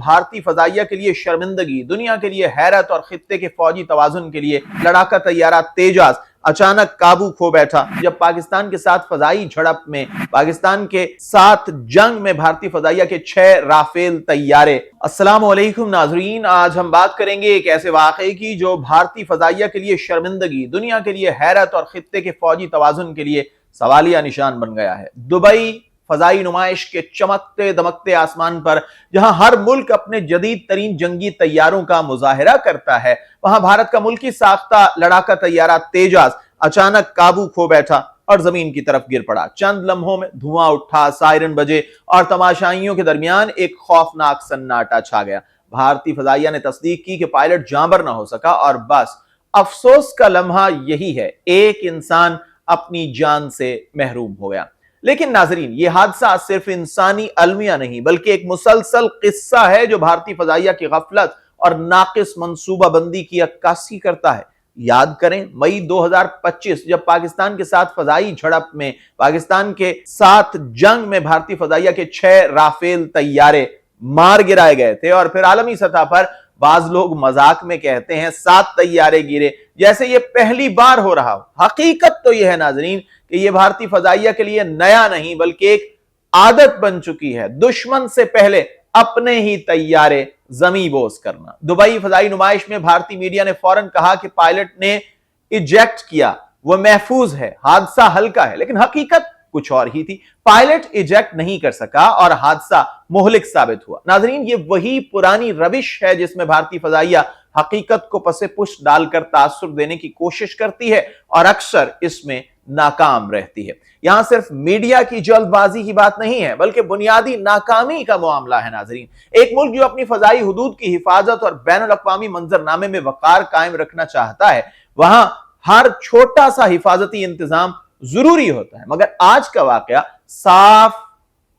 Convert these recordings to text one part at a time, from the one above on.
بھارتی فضائیہ کے لیے شرمندگی، دنیا کے لیے حیرت اور خطے کے فوجی توازن کے لیے لڑاکا طیارہ تیجاس اچانک قابو کھو بیٹھا جب پاکستان کے ساتھ فضائی جھڑپ میں پاکستان کے ساتھ جنگ میں بھارتی فضائیہ کے 6 رافیل طیارے۔ السلام علیکم ناظرین، آج ہم بات کریں گے ایک ایسے واقعے کی جو بھارتی فضائیہ کے لیے شرمندگی، دنیا کے لیے حیرت اور خطے کے فوجی توازن کے لیے سوالیہ نشان بن گیا ہے۔ دبئی فضائی نمائش کے چمکتے دمکتے آسمان پر جہاں ہر ملک اپنے جدید ترین جنگی طیاروں کا مظاہرہ کرتا ہے، وہاں بھارت کا ملکی ساختہ لڑاکا طیارہ تیجاس اچانک قابو کھو بیٹھا اور زمین کی طرف گر پڑا۔ چند لمحوں میں دھواں اٹھا، سائرن بجے اور تماشائیوں کے درمیان ایک خوفناک سناٹا چھا گیا۔ بھارتی فضائیہ نے تصدیق کی کہ پائلٹ جانبر نہ ہو سکا اور بس افسوس کا لمحہ یہی ہے، ایک انسان اپنی جان سے محروم ہو گیا۔ لیکن ناظرین، یہ حادثہ صرف انسانی المیہ نہیں بلکہ ایک مسلسل قصہ ہے جو بھارتی فضائیہ کی غفلت اور ناقص منصوبہ بندی کی عکاسی کرتا ہے۔ یاد کریں مئی 2025 جب پاکستان کے ساتھ فضائی جھڑپ میں پاکستان کے ساتھ جنگ میں بھارتی فضائیہ کے 6 رافیل طیارے مار گرائے گئے تھے، اور پھر عالمی سطح پر بعض لوگ مذاق میں کہتے ہیں 7 طیارے گرے، جیسے یہ پہلی بار ہو رہا ہو۔ حقیقت تو یہ ہے ناظرین کہ یہ بھارتی فضائیہ کے لیے نیا نہیں بلکہ ایک عادت بن چکی ہے، دشمن سے پہلے اپنے ہی طیارے زمیں بوس کرنا۔ دبئی فضائی نمائش میں بھارتی میڈیا نے فوراً کہا کہ پائلٹ نے ایجیکٹ کیا، وہ محفوظ ہے، حادثہ ہلکا ہے، لیکن حقیقت کچھ اور ہی تھی۔ پائلٹ ایجیکٹ نہیں کر سکا اور حادثہ مہلک ثابت ہوا۔ ناظرین، یہ وہی پرانی روش ہے جس میں بھارتی فضائیہ حقیقت کو پس پشت ڈال کر تاثر دینے کی کوشش کرتی ہے اور اکثر اس میں ناکام رہتی ہے۔ یہاں صرف میڈیا کی جلد بازی کی بات نہیں ہے بلکہ بنیادی ناکامی کا معاملہ ہے۔ ناظرین، ایک ملک جو اپنی فضائی حدود کی حفاظت اور بین الاقوامی منظرنامے میں وقار قائم رکھنا چاہتا ہے، وہاں ہر چھوٹا سا حفاظتی انتظام ضروری ہوتا ہے۔ مگر آج کا واقعہ صاف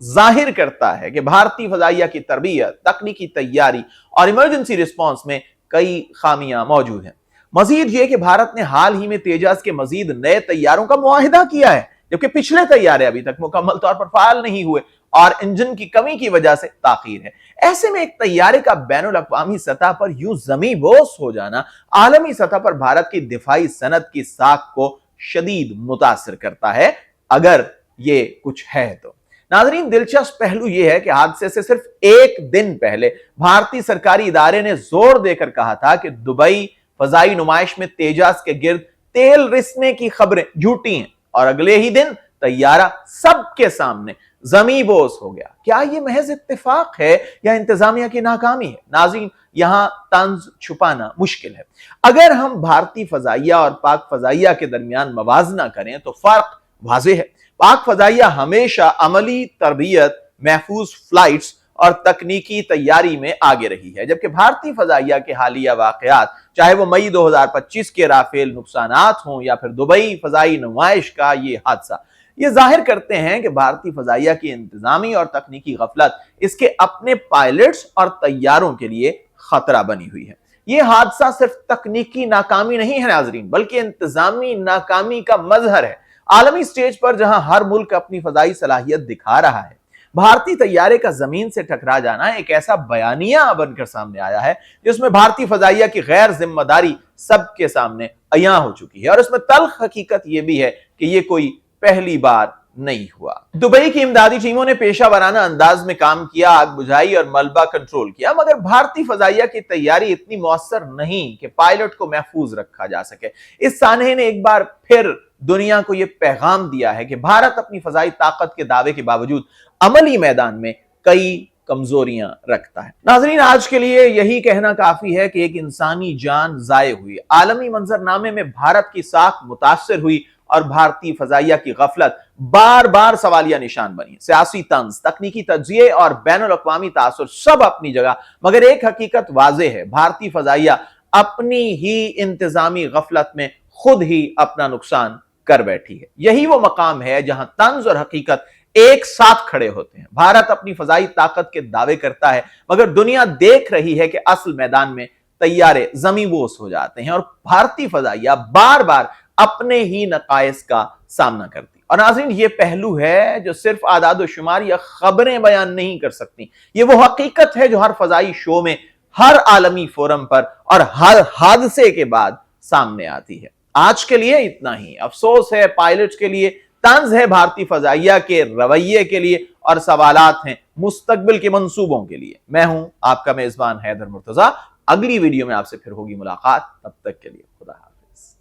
ظاہر کرتا ہے کہ بھارتی فضائیہ کی تربیت، تکنیکی تیاری اور ایمرجنسی رسپانس میں کئی خامیاں موجود ہیں۔ مزید یہ کہ بھارت نے حال ہی میں تیجاس کے مزید نئے طیاروں کا معاہدہ کیا ہے، جبکہ پچھلے طیارے ابھی تک مکمل طور پر فعال نہیں ہوئے اور انجن کی کمی کی وجہ سے تاخیر ہے۔ ایسے میں ایک طیارے کا بین الاقوامی سطح پر یوں زمیں بوس ہو جانا عالمی سطح پر بھارت کی دفاعی صنعت کی ساکھ کو شدید متاثر کرتا ہے، اگر یہ کچھ ہے تو۔ ناظرین، دلچسپ پہلو یہ ہے کہ حادثے سے صرف ایک دن پہلے بھارتی سرکاری ادارے نے زور دے کر کہا تھا کہ دبئی فضائی نمائش میں تیجاس کے گرد تیل رسنے کی خبریں جھوٹی ہیں، اور اگلے ہی دن طیارہ سب کے سامنے زمیں بوس ہو گیا۔ کیا یہ محض اتفاق ہے یا انتظامیہ کی ناکامی ہے؟ ناظرین، یہاں طنز چھپانا مشکل ہے۔ اگر ہم بھارتی فضائیہ اور پاک فضائیہ کے درمیان موازنہ کریں تو فرق واضح ہے۔ پاک فضائیہ ہمیشہ عملی تربیت، محفوظ فلائٹس اور تکنیکی تیاری میں آگے رہی ہے، جبکہ بھارتی فضائیہ کے حالیہ واقعات، چاہے وہ مئی 2025 کے رافیل نقصانات ہوں یا پھر دبئی فضائی نمائش کا یہ حادثہ، یہ ظاہر کرتے ہیں کہ بھارتی فضائیہ کی انتظامی اور تکنیکی غفلت اس کے اپنے پائلٹس اور طیاروں کے لیے خطرہ بنی ہوئی ہے۔ یہ حادثہ صرف تکنیکی ناکامی نہیں ہے ناظرین، بلکہ انتظامی ناکامی کا مظہر ہے۔ عالمی سٹیج پر جہاں ہر ملک اپنی فضائی صلاحیت دکھا رہا ہے، بھارتی طیارے کا زمین سے ٹکرا جانا ایک ایسا بیانیہ بن کر سامنے آیا ہے جس میں بھارتی فضائیہ کی غیر ذمہ داری سب کے سامنے عیاں ہو چکی ہے، اور اس میں تلخ حقیقت یہ بھی ہے کہ یہ کوئی پہلی بار نہیں ہوا۔ دبئی کی امدادی ٹیموں نے پیشہ ورانہ انداز میں کام کیا، آگ بجھائی اور ملبہ کنٹرول کیا، مگر بھارتی فضائیہ کی تیاری اتنی مؤثر نہیں کہ پائلٹ کو محفوظ رکھا جا سکے۔ اس سانحے نے ایک بار پھر دنیا کو یہ پیغام دیا ہے کہ بھارت اپنی فضائی طاقت کے دعوے کے باوجود عملی میدان میں کئی کمزوریاں رکھتا ہے۔ ناظرین، آج کے لیے یہی کہنا کافی ہے کہ ایک انسانی جان ضائع ہوئی، عالمی منظرنامے میں بھارت کی ساکھ متاثر ہوئی اور بھارتی فضائیہ کی غفلت بار بار سوالیہ نشان بنی۔ سیاسی طنز، تکنیکی تجزیے اور بین الاقوامی تاثر سب اپنی جگہ، مگر ایک حقیقت واضح ہے، بھارتی فضائیہ اپنی ہی انتظامی غفلت میں خود ہی اپنا نقصان کر بیٹھی ہے۔ یہی وہ مقام ہے جہاں طنز اور حقیقت ایک ساتھ کھڑے ہوتے ہیں۔ بھارت اپنی فضائی طاقت کے دعوے کرتا ہے، مگر دنیا دیکھ رہی ہے کہ اصل میدان میں طیارے زمیں بوس ہو جاتے ہیں اور بھارتی فضائیہ بار بار اپنے ہی نقائص کا سامنا کرتی۔ اور ناظرین یہ پہلو ہے جو صرف اعداد و شمار یا خبریں بیان نہیں کر سکتی، یہ وہ حقیقت ہے جو ہر فضائی شو میں، ہر عالمی فورم پر اور ہر حادثے کے بعد سامنے آتی ہے۔ آج کے لیے اتنا ہی۔ افسوس ہے پائلٹس کے لیے، طنز ہے بھارتی فضائیہ کے رویے کے لیے، اور سوالات ہیں مستقبل کے منصوبوں کے لیے۔ میں ہوں آپ کا میزبان حیدر مرتضیٰ۔ اگلی ویڈیو میں آپ سے پھر ہوگی ملاقات، تب تک کے لیے خدا حافظ۔